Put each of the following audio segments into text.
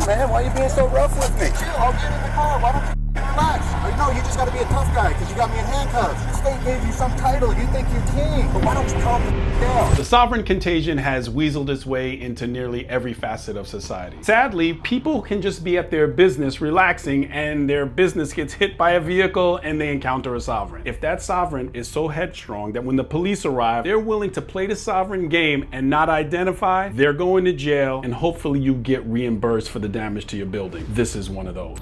man. Why are you being so rough with me? Chill, I'll get in the car. Why don't you relax? No, you just got to be a tough guy because you got me in handcuffs. The state gave you some title. You think you're king. But why don't you calm down? The sovereign contagion has weaseled its way into nearly every facet of society. Sadly, people can just be at their business relaxing and their business gets hit by a vehicle and they encounter a sovereign. If that sovereign is so headstrong that when the police arrive, they're willing to play the sovereign game and not identify, they're going to jail and hopefully you get reimbursed for the damage to your building. This is one of those.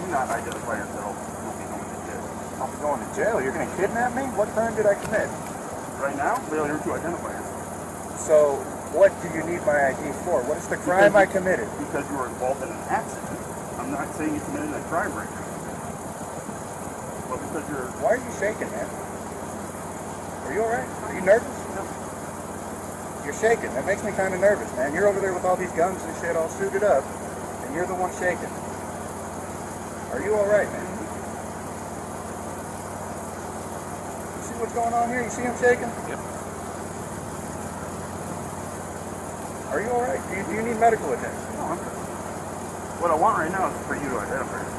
Not identify yourself, you'll be going to jail. I'll be going to jail? You're going to kidnap me? What crime did I commit? Right now, failure to identify yourself. So, what do you need my ID for? What is the crime I committed? Because you were involved in an accident. I'm not saying you committed a crime right now. But because you're... Why are you shaking, man? Are you alright? Are you nervous? No. You're shaking. That makes me kind of nervous, man. You're over there with all these guns and shit all suited up, and you're the one shaking. Are you all right, man? You see what's going on here? You see him shaking? Yep. Are you all right? Do you need medical attention? No, I'm good. What I want right now is for you to identify yourself.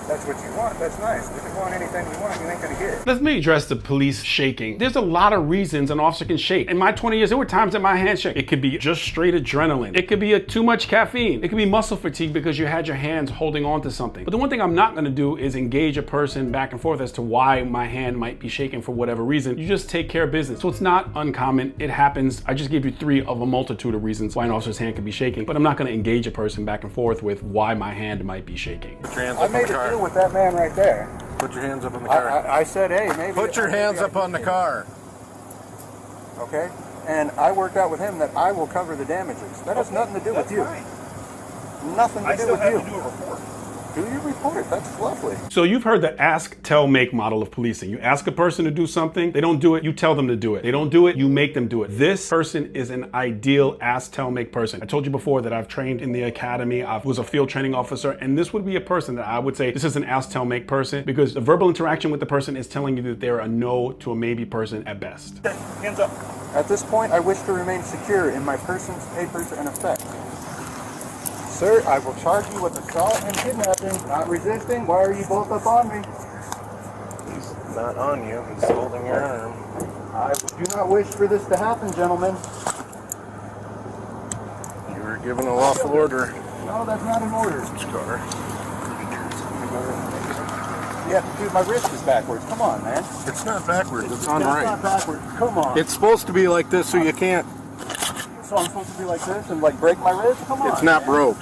That's what you want. That's nice. If you want anything you want, you ain't gonna get it. Let me address the police shaking. There's a lot of reasons an officer can shake. In my 20 years, there were times that my hand shook. It could be just straight adrenaline. It could be too much caffeine. It could be muscle fatigue because you had your hands holding on to something. But the one thing I'm not gonna do is engage a person back and forth as to why my hand might be shaking for whatever reason. You just take care of business. So it's not uncommon. It happens. I just gave you 3 of a multitude of reasons why an officer's hand could be shaking, but I'm not gonna engage a person back and forth with why my hand might be shaking. Put your hands up on the car. I made a deal with that man right there. Put your hands up on the car. I said, hey, maybe... Put your hands up on the car. Okay? And I worked out with him that I will cover the damages. That has nothing to do with you. Nothing to do with you. I still have to do a report. Do you report it? That's lovely. So you've heard the ask, tell, make model of policing. You ask a person to do something, they don't do it, you tell them to do it. They don't do it, you make them do it. This person is an ideal ask, tell, make person. I told you before that I've trained in the academy. I was a field training officer, and this would be a person that I would say, this is an ask, tell, make person, because the verbal interaction with the person is telling you that they're a no to a maybe person at best. Okay, hands up. At this point, I wish to remain secure in my person's papers and effect. Sir, I will charge you with assault and kidnapping, not resisting. Why are you both up on me? He's not on you. He's holding your arm. I do not wish for this to happen, gentlemen. You were given a lawful order. No, that's not an order. Scar. Yeah, dude, my wrist is backwards. Come on, man. It's not backwards. It's on right. It's not backwards. Come on. It's supposed to be like this so you can't. So I'm supposed to be like this and like break my wrist? Come on. It's not broke.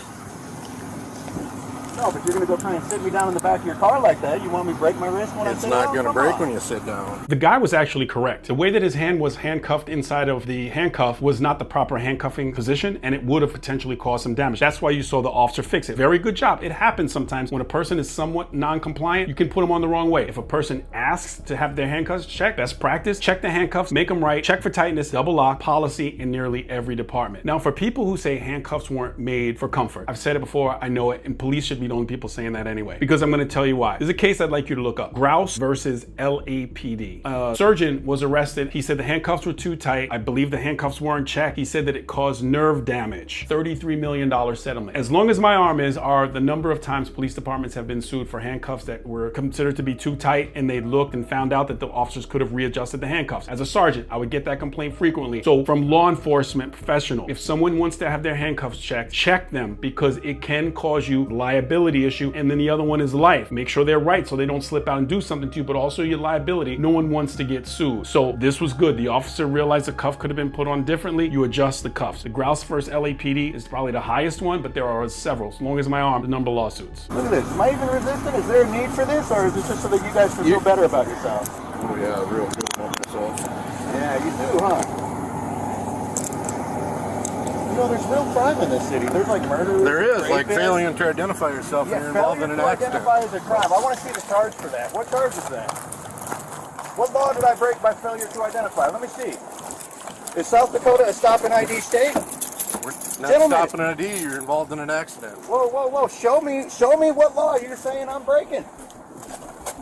No, but you're going to go try and sit me down in the back of your car like that. You want me to break my wrist when I sit down? It's not going to break when you sit down. The guy was actually correct. The way that his hand was handcuffed inside of the handcuff was not the proper handcuffing position, and it would have potentially caused some damage. That's why you saw the officer fix it. Very good job. It happens sometimes when a person is somewhat non-compliant, you can put them on the wrong way. If a person asks to have their handcuffs checked, best practice, check the handcuffs, make them right, check for tightness, double lock, policy in nearly every department. Now, for people who say handcuffs weren't made for comfort, I've said it before, I know it, and police should be the only people saying that anyway, because I'm going to tell you why. There's a case I'd like you to look up. Grouse versus LAPD. A surgeon was arrested. He said the handcuffs were too tight. I believe the handcuffs weren't checked. He said that it caused nerve damage. $33 million settlement. As long as my arm are the number of times police departments have been sued for handcuffs that were considered to be too tight, and they looked and found out that the officers could have readjusted the handcuffs. As a sergeant, I would get that complaint frequently. So from law enforcement professional, if someone wants to have their handcuffs checked, check them, because it can cause you liability issue, and then the other one is life. Make sure they're right so they don't slip out and do something to you, but also your liability. No one wants to get sued. So this was good. The officer realized the cuff could have been put on differently. You adjust the cuffs. The Grouse versus LAPD is probably the highest one, but there are several. As long as my arm, the number of lawsuits. Look at this. Am I even resistant? Is there a need for this, or is this just so that you guys feel better about yourselves? Oh yeah, real good about myself. Yeah, you do, huh? You know, there's real crime in this city. There's like murder. There is, like failing to identify yourself when you're involved in an accident. Identify as a crime. I want to see the charge for that. What charge is that? What law did I break by failure to identify? Let me see. Is South Dakota a stop and ID state? We're not stopping an ID. You're involved in an accident. Whoa, whoa, whoa! Show me what law you're saying I'm breaking.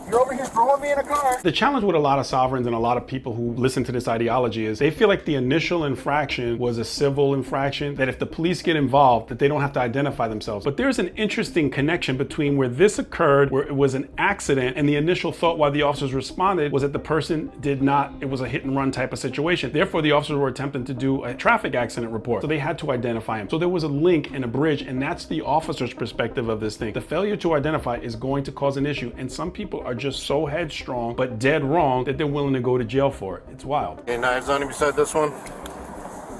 You're over here throwing me in a car. The challenge with a lot of sovereigns and a lot of people who listen to this ideology is they feel like the initial infraction was a civil infraction, that if the police get involved, that they don't have to identify themselves. But there's an interesting connection between where this occurred, where it was an accident, and the initial thought why the officers responded was that the person did not, it was a hit and run type of situation. Therefore, the officers were attempting to do a traffic accident report. So they had to identify him. So there was a link and a bridge, and that's the officer's perspective of this thing. The failure to identify is going to cause an issue, and some people are just so headstrong but dead wrong that they're willing to go to jail for it. It's wild. Any knives on you beside this one?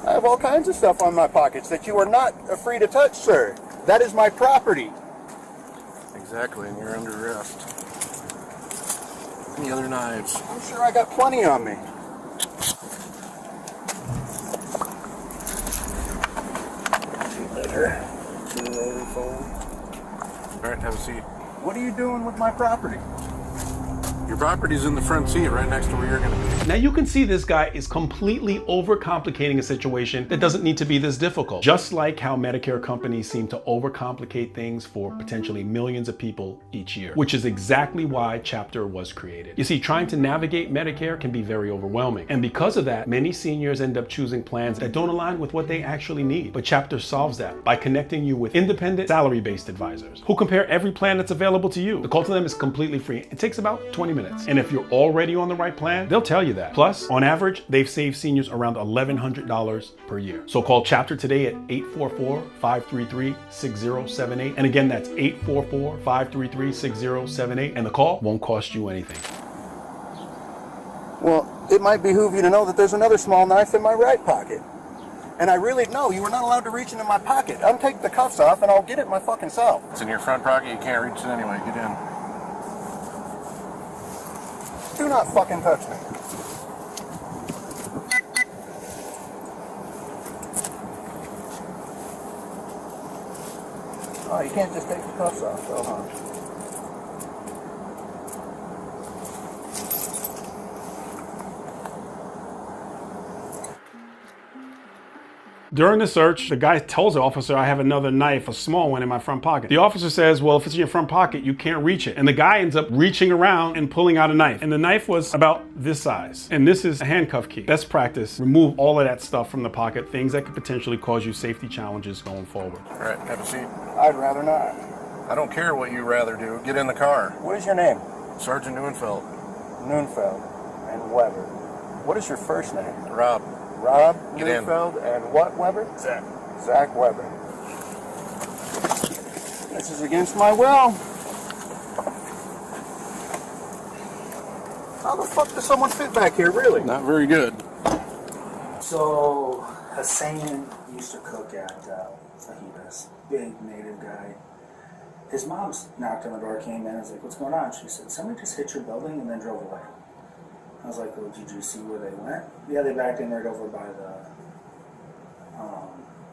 I have all kinds of stuff on my pockets that you are not free to touch, sir. That is my property. Exactly, and you're under arrest. Any other knives? I'm sure I got plenty on me. Better. Phone. All right, have a seat. What are you doing with my property? Your property's in the front seat right next to where you're going to be. Now you can see this guy is completely overcomplicating a situation that doesn't need to be this difficult. Just like how Medicare companies seem to overcomplicate things for potentially millions of people each year, which is exactly why Chapter was created. You see, trying to navigate Medicare can be very overwhelming. And because of that, many seniors end up choosing plans that don't align with what they actually need. But Chapter solves that by connecting you with independent, salary-based advisors who compare every plan that's available to you. The call to them is completely free. It takes about 20 minutes. And if you're already on the right plan, they'll tell you that. Plus, on average, they've saved seniors around $1,100 per year. So call Chapter today at 844-533-6078. And again, that's 844-533-6078. And the call won't cost you anything. Well, it might behoove you to know that there's another small knife in my right pocket. And I really know you were not allowed to reach into my pocket. Untake the cuffs off and I'll get it my fucking self. It's in your front pocket. You can't reach it anyway. Get in. Do not fucking touch me. Oh, you can't just take the cuffs off, though, huh? During the search, the guy tells the officer, I have another knife, a small one in my front pocket. The officer says, well, if it's in your front pocket, you can't reach it. And the guy ends up reaching around and pulling out a knife. And the knife was about this size. And this is a handcuff key. Best practice, remove all of that stuff from the pocket, things that could potentially cause you safety challenges going forward. All right, have a seat. I'd rather not. I don't care what you rather do. Get in the car. What is your name? Sergeant Neuenfeld. Neuenfeld and Weber. What is your first name? Rob. Rob Get in. Neuenfeld and what Weber? Zach. Zach Weber. This is against my will. How the fuck does someone fit back here, really? Not very good. So, Hassan used to cook at Fajitas, big native guy. His mom knocked on the door, came in, I was like, what's going on? She said, somebody just hit your building and then drove away. I was like, well, did you see where they went? Yeah, they backed in right over by the,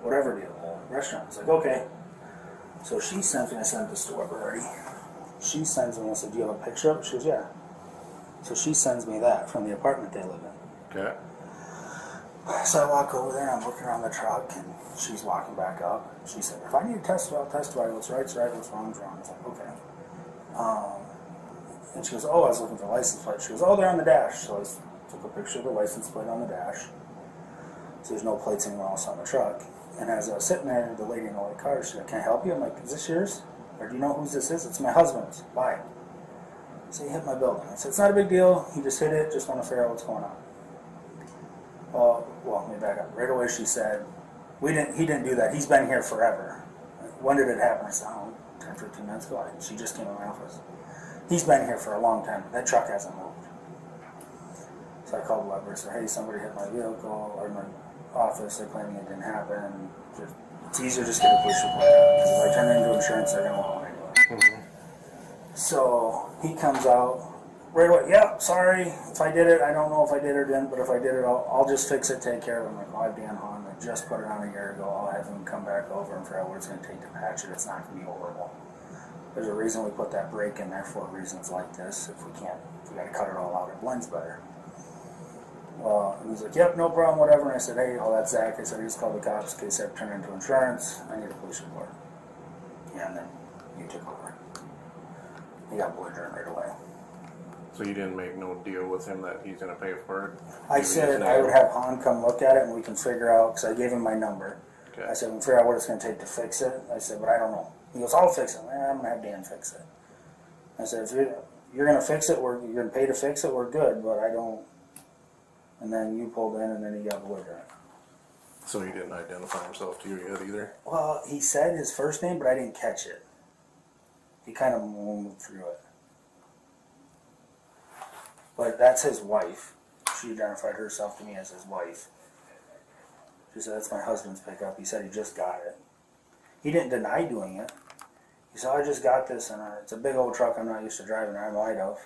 whatever deal, the restaurant. I was like, okay. So she sends me, I sent this to Weber already. She sends me, I said, do you have a picture of it? She goes, yeah. So she sends me that from the apartment they live in. Okay. So I walk over there, I'm looking around the truck, and she's walking back up. She said, if I need to testify, I'll testify. What's right's right, what's wrong's wrong. I was like, okay. And she goes, oh, I was looking for the license plate. She goes, oh, they're on the dash. So I took a picture of the license plate on the dash. So there's no plates anywhere else on the truck. And as I was sitting there, the lady in the white car, she said, can I help you? I'm like, is this yours? Or do you know whose this is? It's my husband's. Why? So he hit my building. I said, it's not a big deal. He just hit it. Just want to figure out what's going on. Well, let me back up. Right away she said, he didn't do that. He's been here forever. When did it happen? I said, 10, 15 minutes ago. She just came in my office. He's been here for a long time. That truck hasn't moved. So I called Weber and said, hey, somebody hit my vehicle or my office. They're claiming it didn't happen. It's easier just get a police report out. Because if I turn it into insurance, they're going to want one anyway. Mm-hmm. So he comes out. Right away, yeah, sorry if I did it. I don't know if I did or didn't, but if I did it, I'll just fix it, take care of it. I'm like, oh, I have Dan Hahn. I just put it on a year ago. I'll have him come back over and figure out what it's going to take to patch it. It's not going to be horrible. There's a reason we put that brake in there for reasons like this. If we got to cut it all out, it blends better. Well, he was like, yep, no problem, whatever. And I said, hey, that's Zach. I said, I just called the cops in case I have to turn it into insurance. I need a police report. Yeah, and then you took over. He got belligerent right away. So you didn't make no deal with him that he's going to pay for it? I said I would have Han come look at it and we can figure out, because I gave him my number. Okay. I said, we can figure out what it's going to take to fix it. I said, but I don't know. He goes, I'll fix it. I'm going to have Dan fix it. I said, if you're going to fix it, you're going to pay to fix it, we're good, but I don't. And then you pulled in and then he got belligerent. So he didn't identify himself to you yet either? Well, he said his first name, but I didn't catch it. He kind of moved through it. But that's his wife. She identified herself to me as his wife. She said, that's my husband's pickup. He said he just got it. He didn't deny doing it. He said, I just got this, and it's a big old truck I'm not used to driving, I might have.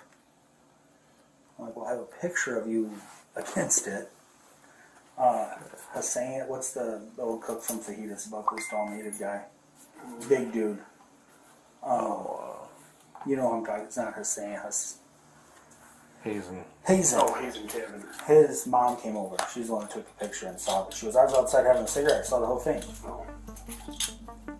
I'm like, well, I have a picture of you against it. Hussein, what's the old cook from Fajitas, about this tall native guy? Big dude. You know who I'm talking, it's not Hussein, Hazen. Hazen. Oh, Hazen Kevin. His mom came over. She's the one who took the picture and saw it. She was, I was outside having a cigarette. I saw the whole thing.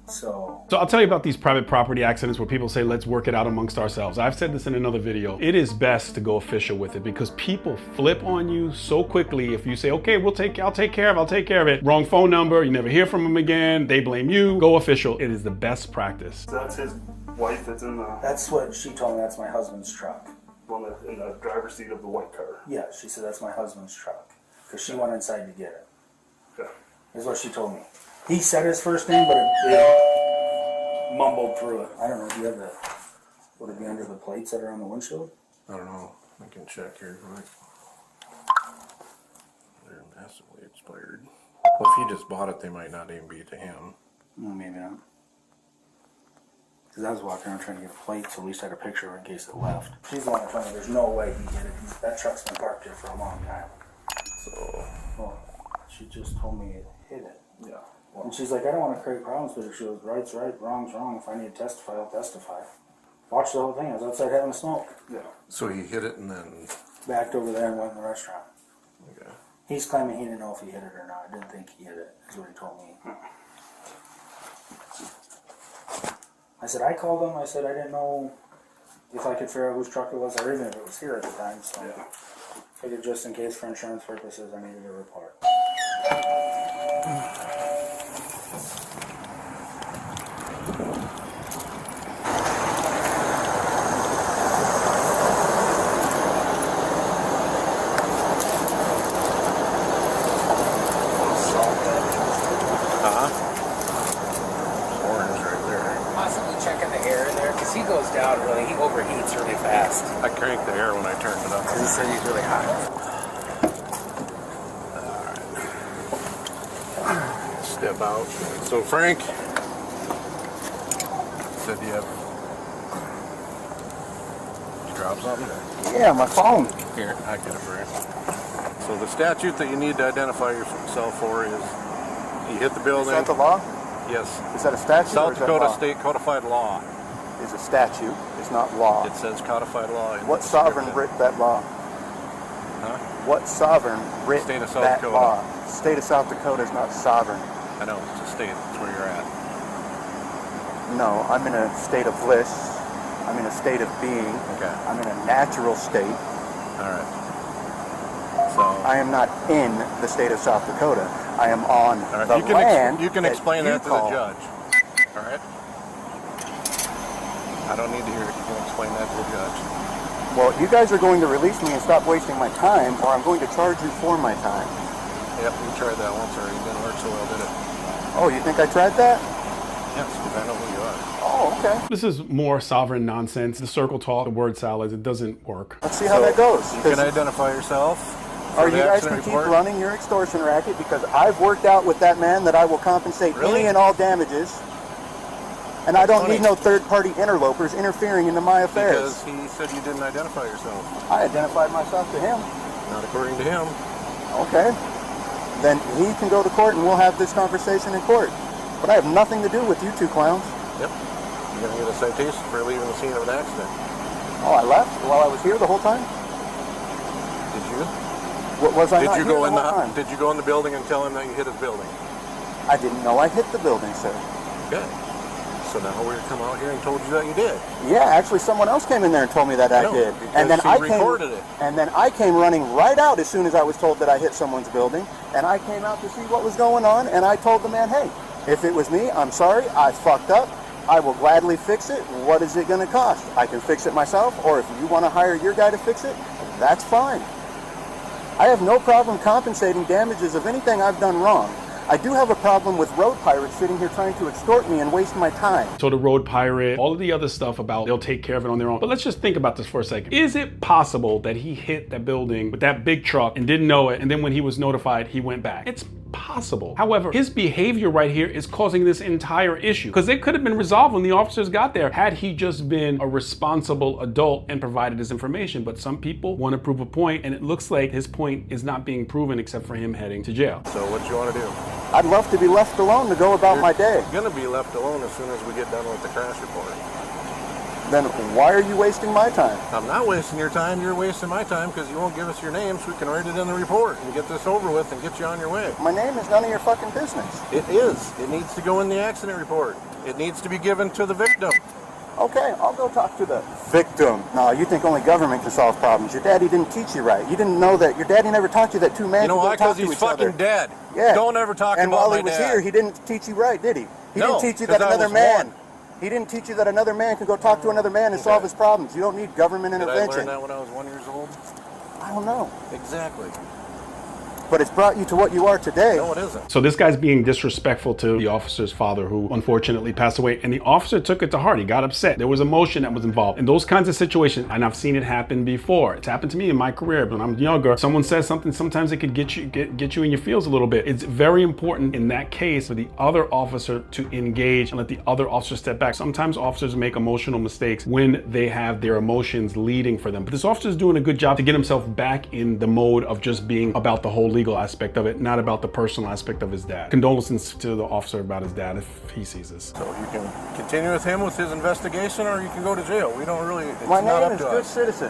So I'll tell you about these private property accidents where people say, let's work it out amongst ourselves. I've said this in another video. It is best to go official with it because people flip on you so quickly. If you say, okay, I'll take care of it. Wrong phone number. You never hear from them again. They blame you. Go official. It is the best practice. So that's his wife that's in the... that's what she told me. That's my husband's truck. in the driver's seat of the white car. Yeah, she said that's my husband's truck. Because she went inside to get it. Okay. Is what she told me. He said his first name, but it mumbled through it. I don't know. Do you have the... would it be under the plates that are on the windshield? I don't know. I can check here quick. They're massively expired. Well, if he just bought it, they might not even be to him. No, maybe not. Because I was walking around trying to get a plate, so at least I had a picture of it in case it left. She's the one that told me there's no way he did it. That truck's been parked here for a long time. So, Well, she just told me it hit it. Yeah. And she's like, I don't want to create problems, but if she goes, right's right, wrong's wrong. If I need to testify, I'll testify. Watch the whole thing. I was outside having a smoke. Yeah. so he hit it and then, Backed over there and went in the restaurant. okay. He's claiming he didn't know if he hit it or not. I didn't think he hit it, is what he told me. I said, I called him. I said, I didn't know if I could figure out whose truck it was or even if it was here at the time. So Yeah. figured just in case for insurance purposes, I needed a report. Orange right there. Possibly checking the air in there because he goes down really, he overheats really fast. I cranked the air when I turned it up. He said he's really hot. Step out. So Frank said you have. Did you drop something? Yeah, my phone. Here, I get it for you. So the statute that you need to identify yourself for is you hit the building. Is that the law? Yes. Is that a statute? or South is that Dakota law? State Codified Law. Is a statute. It's not law. It says codified law. in What the sovereign description. writ that law? Huh? What sovereign writ State of South that Dakota. law? State of South Dakota is not sovereign. I know, it's a state. That's where you're at. No, I'm in a state of bliss. I'm in a state of being. Okay. I'm in a natural state. All right. So, I am not in the state of South Dakota. I am on all right. the land. You can explain that to call. the judge. All right. I don't need to hear it. You can explain that to the judge. Well, you guys are going to release me and stop wasting my time, or I'm going to charge you for my time. Yep, we tried that once already. It didn't work so well, did it? Oh, you think I tried that? Yes, because I know who you are. Oh, okay. This is more sovereign nonsense. The circle talk, the word salads, it doesn't work. Let's see how that goes. You 'Cause can identify yourself. Or for you the guys can accident keep report. running your extortion racket because I've worked out with that man that I will compensate Really? any and all damages. And I don't funny. need no third-party interlopers interfering into my affairs. Because he said you didn't identify yourself. I identified myself to him. Not according to him. Okay. Then he can go to court and we'll have this conversation in court. But I have nothing to do with you two clowns. Yep. You're going to get a citation for leaving the scene of an accident. Oh, I left while I was here the whole time? Did you? What was I Did not you here go the in whole the time? Did you go in the building and tell him that you hit his building? I didn't know I hit the building, sir. Good. So now we're come out here and told you that you did. Yeah, actually someone else came in there and told me that I did. And then I recorded it. And then I came running right out as soon as I was told that I hit someone's building. And I came out to see what was going on, and I told the man, hey, if it was me, I'm sorry, I fucked up. I will gladly fix it. What is it going to cost? I can fix it myself, or if you want to hire your guy to fix it, that's fine. I have no problem compensating damages of anything I've done wrong. I do have a problem with road pirates sitting here trying to extort me and waste my time. So the road pirate, all of the other stuff about they'll take care of it on their own. But let's just think about this for a second. Is it possible that he hit that building with that big truck and didn't know it, and then when he was notified, he went back? It's possible. However, his behavior right here is causing this entire issue, because it could have been resolved when the officers got there had he just been a responsible adult and provided his information. But some people want to prove a point, and it looks like his point is not being proven except for him heading to jail. So what do you want to do? I'd love to be left alone to go about my day. You're going to be left alone as soon as we get done with the crash report. Then why are you wasting my time? I'm not wasting your time, you're wasting my time because you won't give us your name so we can write it in the report and get this over with and get you on your way. My name is none of your fucking business. It is. It needs to go in the accident report. It needs to be given to the victim. Okay, I'll go talk to the victim. No, you think only government can solve problems. Your daddy didn't teach you right. You didn't know that. Your daddy never taught you that two men You know can why? go talk Because to he's each other. fucking dead. Yeah. Don't ever talk and about while my he was dad. here, he didn't teach you right, did he? He No, didn't teach you that 'cause I another was man. one. He didn't teach you that another man could go talk to another man and solve his problems. You don't need government Did I intervention. learn that when I was 1 year old? I don't know. Exactly. But it's brought you to what you are today. No, it isn't. So this guy's being disrespectful to the officer's father, who unfortunately passed away, and the officer took it to heart. He got upset. There was emotion that was involved. In those kinds of situations, and I've seen it happen before. It's happened to me in my career. When I'm younger, someone says something, sometimes it could get you in your feels a little bit. It's very important in that case for the other officer to engage and let the other officer step back. Sometimes officers make emotional mistakes when they have their emotions leading for them. But this officer's doing a good job to get himself back in the mode of just being about the whole legal aspect of it, not about the personal aspect of his dad. Condolences to the officer about his dad if he sees this. So you can continue with him with his investigation, or you can go to jail. We don't really, it's My not name up is to Good us. Citizen.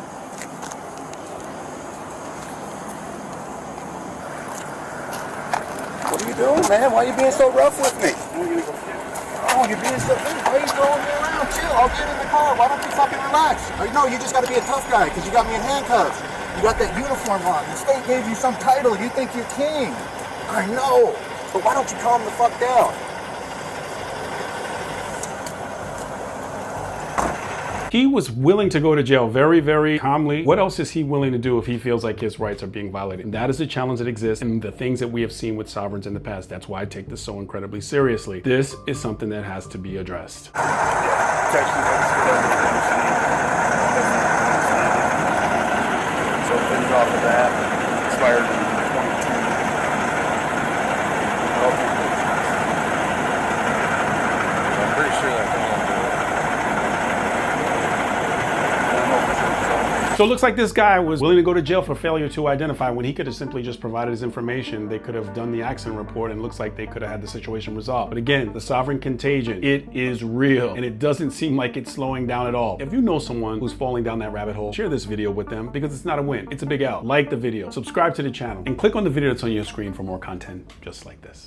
What are you doing, man? Why are you being so rough with me? Oh, you're being so... Why are you throwing me around? Chill, I'll get in the car. Why don't you fucking relax? No, you just got to be a tough guy because you got me in handcuffs. You got that uniform on. The state gave you some title. You think you're king. I know. But why don't you calm the fuck down? He was willing to go to jail very, very calmly. What else is he willing to do if he feels like his rights are being violated? And that is a challenge that exists and the things that we have seen with sovereigns in the past. That's why I take this so incredibly seriously. This is something that has to be addressed. So things off of that expired in 22. I'm pretty sure that thing So it looks like this guy was willing to go to jail for failure to identify when he could have simply just provided his information. They could have done the accident report and it looks like they could have had the situation resolved. But again, the sovereign contagion, it is real and it doesn't seem like it's slowing down at all. If you know someone who's falling down that rabbit hole, share this video with them because it's not a win. It's a big L. Like the video, subscribe to the channel, and click on the video that's on your screen for more content just like this.